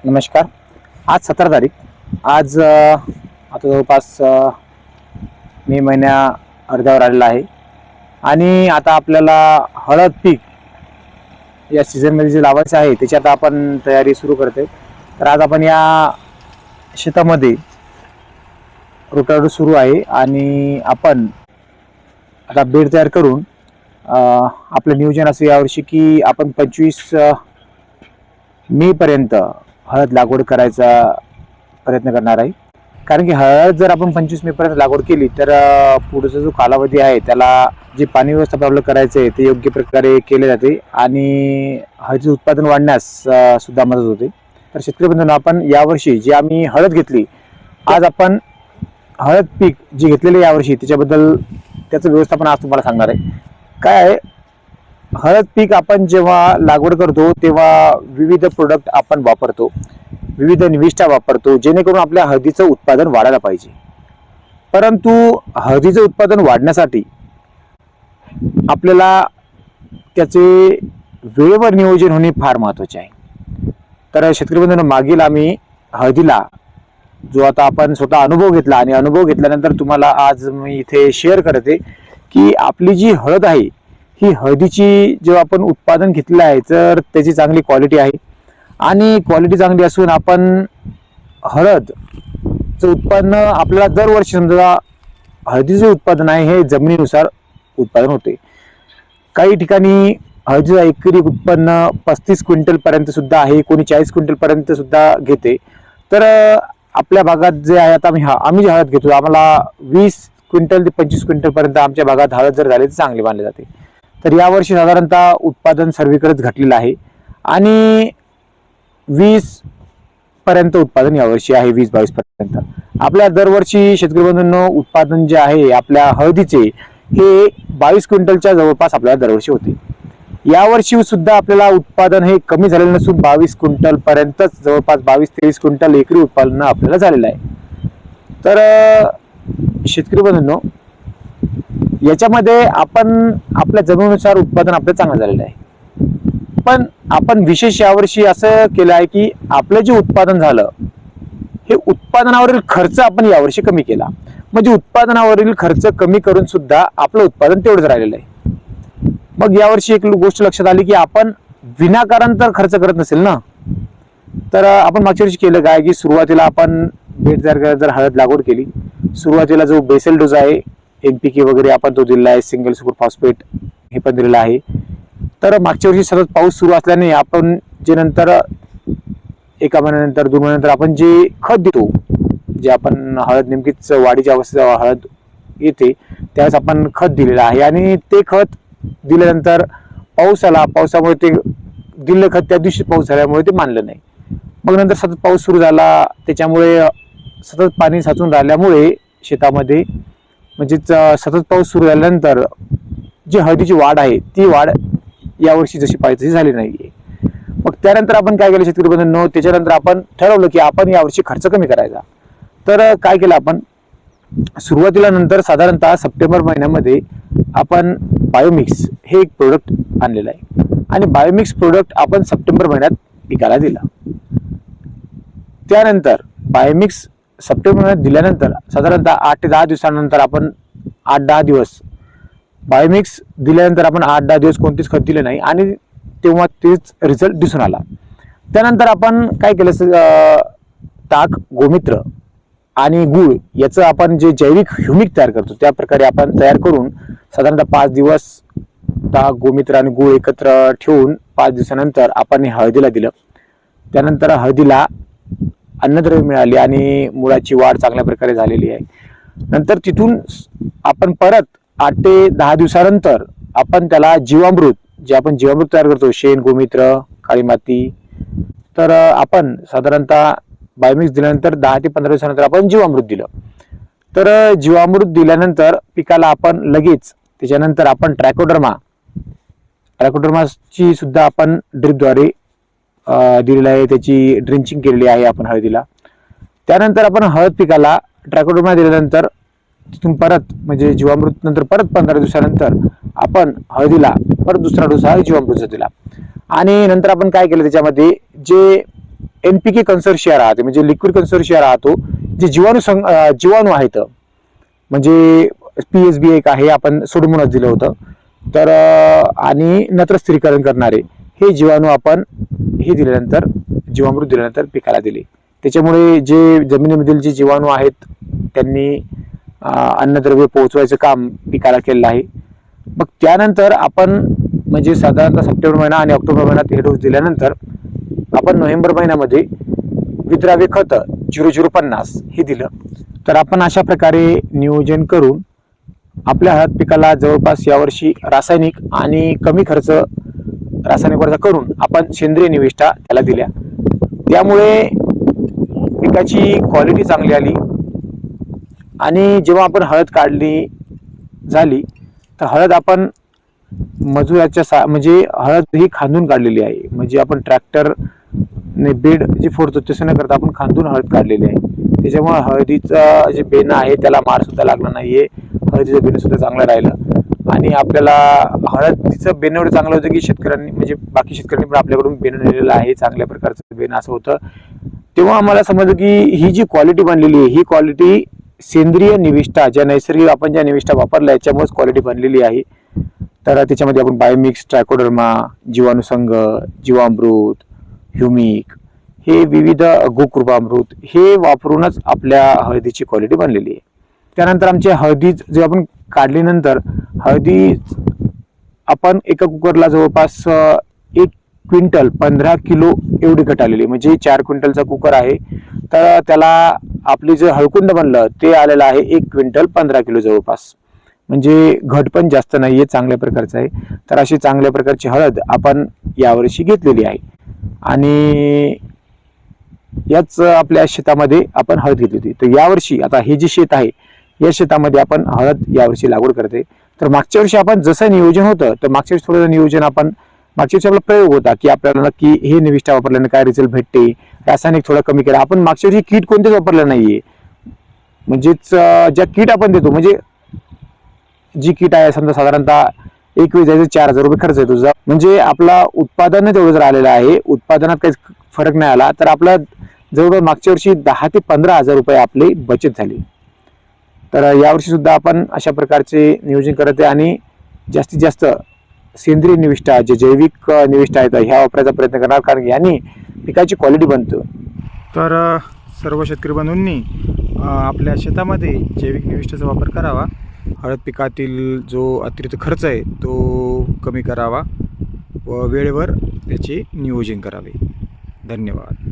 नमस्कार. आज 17 तारीख. आज आता जवळपास मे महिन्या अर्ध्यावर आलेला आहे आणि आता आपल्याला हळद पीक या सीझनमध्ये जे लावायचं आहे त्याची आता आपण तयारी सुरू करते. तर आज आपण या शेतामध्ये रोटावेटर सुरू आहे आणि आपण आता बेड तयार करून आपलं नियोजन असं यावर्षी की आपण 25 मे पर्यंत हळद लागवड करायचा प्रयत्न करणार आहे. कारण की हळद जर आपण 25 मे पर्यंत लागवड केली तर पुढचा जो कालावधी आहे त्याला जे पाणी व्यवस्थापन आपल्याला करायचं आहे ते योग्य प्रकारे केले जाते आणि हळदीचे उत्पादन वाढण्यास सुद्धा मदत होते. तर शेतकरी बंधूंनो, आपण यावर्षी जी आम्ही हळद घेतली, आज आपण हळद पीक जी घेतलेली यावर्षी त्याच्याबद्दल त्याचं व्यवस्थापन आज तुम्हाला सांगणार आहे. काय आहे, हळद पीक आपण जेव्हा लागवड करतो तेव्हा विविध प्रोडक्ट आपण वापरतो, विविध निविष्ठा वापरतो जेणेकरून आपल्या हळदीचं उत्पादन वाढायला पाहिजे. परंतु हळदीचं उत्पादन वाढण्यासाठी आपल्याला त्याचे वेळेवर नियोजन होणे फार महत्त्वाचे आहे. तर शेतकरी बंधूंनो, मागील आम्ही हळदीला जो आता आपण स्वतः अनुभव घेतला आणि अनुभव घेतल्यानंतर तुम्हाला आज मी इथे शेअर करते की आपली जी हळद आहे ही हळदीची जेव्हा आपण उत्पादन घेतलेलं आहे तर त्याची चांगली क्वालिटी आहे आणि क्वालिटी चांगली असून आपण हळदचं उत्पन्न आपल्याला दरवर्षी समजा हळदीचे उत्पादन आहे हे जमिनीनुसार उत्पादन होते. काही ठिकाणी हळदीचं एकरी उत्पन्न 35 क्विंटल पर्यंत सुद्धा आहे, कोणी 40 क्विंटल पर्यंत सुद्धा घेते. तर आपल्या भागात जे आहे, आता आम्ही जी हळद घेतो आम्हाला 20 क्विंटल ते 25 क्विंटल पर्यंत आमच्या भागात हळद जर झाली तर चांगली मानली जाते. तर यावर्षी साधारणतः उत्पादन सर्वीकडेच घटलेलं आहे आणि 20 पर्यंत उत्पादन यावर्षी आहे, 20-22 पर्यंत. आपल्या दरवर्षी शेतकरी बंधूंनो उत्पादन जे आहे आपल्या हळदीचे हे 22 क्विंटलच्या जवळपास आपल्याला दरवर्षी होते. यावर्षी सुद्धा आपल्याला उत्पादन हे कमी झालेलं नसून 22 क्विंटल पर्यंतच जवळपास 22-23 क्विंटल एकरी उत्पादन आपल्याला झालेलं आहे. तर शेतकरी बंधूंनो, याच्यामध्ये आपण आपल्या जमिनीनुसार उत्पादन आपलं चांगलं झालेलं आहे. पण आपण विशेष यावर्षी असं केलं आहे की आपलं जे उत्पादन झालं हे उत्पादनावरील खर्च आपण यावर्षी कमी केला. म्हणजे उत्पादनावरील खर्च कमी करून सुद्धा आपलं उत्पादन तेवढंच राहिलेलं आहे. मग यावर्षी एक गोष्ट लक्षात आली की आपण विनाकारण तर खर्च करत नसेल ना. तर आपण मागच्या वर्षी केलं काय की सुरुवातीला आपण बेड तयार करायला जर हळद लागवड केली, सुरुवातीला जो बेसल डोस आहे NPK वगैरे आपण तो दिलेला आहे, सिंगल सुपर फॉस्फेट हे पण दिलेलं आहे. तर मागच्या वर्षी सतत पाऊस सुरू असल्याने आपण जे नंतर एका महिन्यानंतर 2 महिन्यानंतर आपण जे खत देतो, जे आपण हळद नेमकीच वाढीच्या अवस्थेत हळद येते त्यावेळेस आपण खत दिलेलं आहे आणि ते खत दिल्यानंतर पाऊस आला, पावसामुळे ते दिलेलं खत त्या दिवशी पाऊस झाल्यामुळे ते मानलं नाही. मग नंतर सतत पाऊस सुरू झाला, त्याच्यामुळे सतत पाणी साचून राहिल्यामुळे शेतामध्ये म्हणजेच सतत पाऊस सुरू झाल्यानंतर जी हळदीची वाढ आहे ती वाढ यावर्षी जशी पाहिजे तशी झाली नाहीये. मग त्यानंतर आपण काय केलं शेतकरी बंधूंनो, त्याच्यानंतर आपण ठरवलं की आपण यावर्षी खर्च कमी करायचा. तर काय केलं आपण, सुरुवातीला नंतर साधारणतः सप्टेंबर महिन्यामध्ये आपण बायोमिक्स हे एक प्रोडक्ट आणलेलं आहे आणि बायोमिक्स प्रोडक्ट आपण सप्टेंबर महिन्यात पिकाला दिला. त्यानंतर बायोमिक्स सप्टेंबर महिन्यात दिल्यानंतर साधारणतः 8 ते 10 दिवसानंतर आपण 8-10 दिवस बायोमिक्स दिल्यानंतर आपण 8-10 दिवस कोणतेच खत दिले नाही आणि तेव्हा तेच रिझल्ट दिसून आला. त्यानंतर आपण काय केलं, ताक, गोमित्र आणि गूळ याचं आपण जे जैविक ह्युमिक तयार करतो त्या प्रकारे आपण तयार करून साधारणतः 5 दिवस ताक, गोमित्र आणि गूळ एकत्र ठेवून 5 दिवसानंतर आपण हळदीला दिलं. त्यानंतर हळदीला अन्नद्रव्य मिळाली आणि मुळाची वाढ चांगल्या प्रकारे झालेली आहे. नंतर तिथून आपण परत 8 ते 10 दिवसानंतर आपण त्याला जीवामृत, जे आपण जीवामृत तयार करतो, शेण, गोमित्र, काळी माती, तर आपण साधारणतः बायोमिक्स दिल्यानंतर 10 ते 15 दिवसानंतर आपण जीवामृत दिलं. तर जीवामृत दिल्यानंतर पिकाला आपण लगेच त्याच्यानंतर आपण ट्रायकोडर्माची सुद्धा आपण ड्रिपद्वारे दिलेलं आहे, त्याची ड्रिंचिंग केलेली आहे आपण हळदीला. त्यानंतर आपण हळद पिकाला ट्रायकोडर्मा दिल्यानंतर तिथून परत म्हणजे जीवामृत नंतर परत 15 दिवसानंतर आपण हळदीला परत दुसरा डोस हा जीवामृतचा दिला आणि नंतर आपण काय केलं, त्याच्यामध्ये जे NPK कन्सर्शिया राहते, म्हणजे लिक्विड कन्सर्शिया राहतो, जे जीवाणू आहेत, म्हणजे PSB एक आहे, आपण सोडूनच दिलं होतं. तर आणि नत्र स्थिरीकरण करणारे हे जीवाणू आपण हे दिल्यानंतर, जीवामृत दिल्यानंतर पिकाला दिले. त्याच्यामुळे जे जमिनीमधील जे जीवाणू आहेत त्यांनी अन्नद्रव्य पोहोचवायचं काम पिकाला केलेलं आहे. मग त्यानंतर आपण म्हणजे साधारणतः सप्टेंबर महिना आणि ऑक्टोबर महिन्यात हे डोस दिल्यानंतर आपण नोव्हेंबर महिन्यामध्ये विद्राव्य खत 0050 हे दिलं. तर आपण अशा प्रकारे नियोजन करून आपल्या हळद पिकाला जवळपास यावर्षी रासायनिक आणि कमी खर्च रासायनिक खर्च करून आपण सेंद्रिय निविष्ठा त्याला दिल्या. त्यामुळे पिकाची क्वालिटी चांगली आली आणि जेव्हा आपण हळद काढली झाली तर हळद आपण मजुराच्या म्हणजे हळद ही खांदून काढलेली आहे, म्हणजे आपण ट्रॅक्टरने बेड जे फोडतो तसं न करता आपण खांदून हळद काढलेली आहे. त्याच्यामुळे हळदीचं जे बेणं आहे त्याला मार सुद्धा लागला नाहीये, हळदीचं बेणं सुद्धा चांगलं राहिलं. आणि आपल्याला हळदीचं बेणं एवढं चांगलं होतं की शेतकऱ्यांनी म्हणजे बाकी शेतकऱ्यांनी पण आपल्याकडून बेणं नेलेलं आहे, चांगल्या प्रकारचं बेणं असं होतं. तेव्हा आम्हाला समजलं की ही जी क्वालिटी बनलेली आहे ही क्वालिटी सेंद्रिय निविष्ठा, ज्या नैसर्गिक आपण ज्या निविष्ठा वापरल्या याच्यामुळेच क्वालिटी बनलेली आहे. तर त्याच्यामध्ये आपण बायोमिक्स, ट्रायकोडर्मा, जीवाणुसंघ, जीवामृत, ह्युमिक हे विविध गोकृपामृत हे वापरूनच आपल्या हळदीची क्वालिटी बनलेली आहे. त्यानंतर आमची हळदी जे आपण काढल्यानंतर हळदी आपण एका कुकरला जवळपास 1 क्विंटल 15 किलो एवढी घट आलेली, म्हणजे 4 क्विंटलचा कुकर आहे तर त्याला आपली जे हळकुंड बनलं ते आलेलं आहे 1 क्विंटल 15 किलो जवळपास, म्हणजे घट पण जास्त नाहीये, चांगल्या प्रकारचं आहे. तर अशी चांगल्या प्रकारची हळद आपण यावर्षी घेतलेली आहे आणि याच आपल्या शेतामध्ये आपण हळद घेतली होती. तर यावर्षी आता हे जे शेत आहे या शेतामध्ये आपण हळद यावर्षी लागवड करते. तर मागच्या वर्षी आपण जसं नियोजन होतं तर मागच्या वर्षी थोडं नियोजन आपण मागच्या वर्षी आपला प्रयोग होता की आपल्याला नक्की हे निविष्ठा वापरल्याने काय रिझल्ट भेटते, रासायनिक थोडं कमी केलं. आपण मागच्या वर्षी कीट कोणतेच वापरलं नाहीये, म्हणजेच ज्या कीट आपण देतो म्हणजे जी कीट आहे समजा साधारणतः एक वेळी जायचं 4000 रुपये खर्च येतो, म्हणजे आपला उत्पादन तेवढं जर आलेलं आहे, उत्पादनात काही फरक नाही आला तर आपला जवळपास मागच्या वर्षी 10 ते 15,000 रुपये आपली बचत झाली. तर यावर्षी सुद्धा आपण अशा प्रकारचे नियोजन करत आहे आणि जास्तीत जास्त सेंद्रिय निविष्ठा, जे जैविक निविष्ठा आहेत ह्या वापरायचा प्रयत्न करणार, कारण याने पिकाची क्वालिटी बनतो. तर सर्व शेतकरी बंधूंनी आपल्या शेतामध्ये जैविक निविष्ठाचा वापर करावा, हळद पिकातील जो अतिरिक्त खर्च आहे तो कमी करावा व वेळेवर त्याचे नियोजन करावे. धन्यवाद.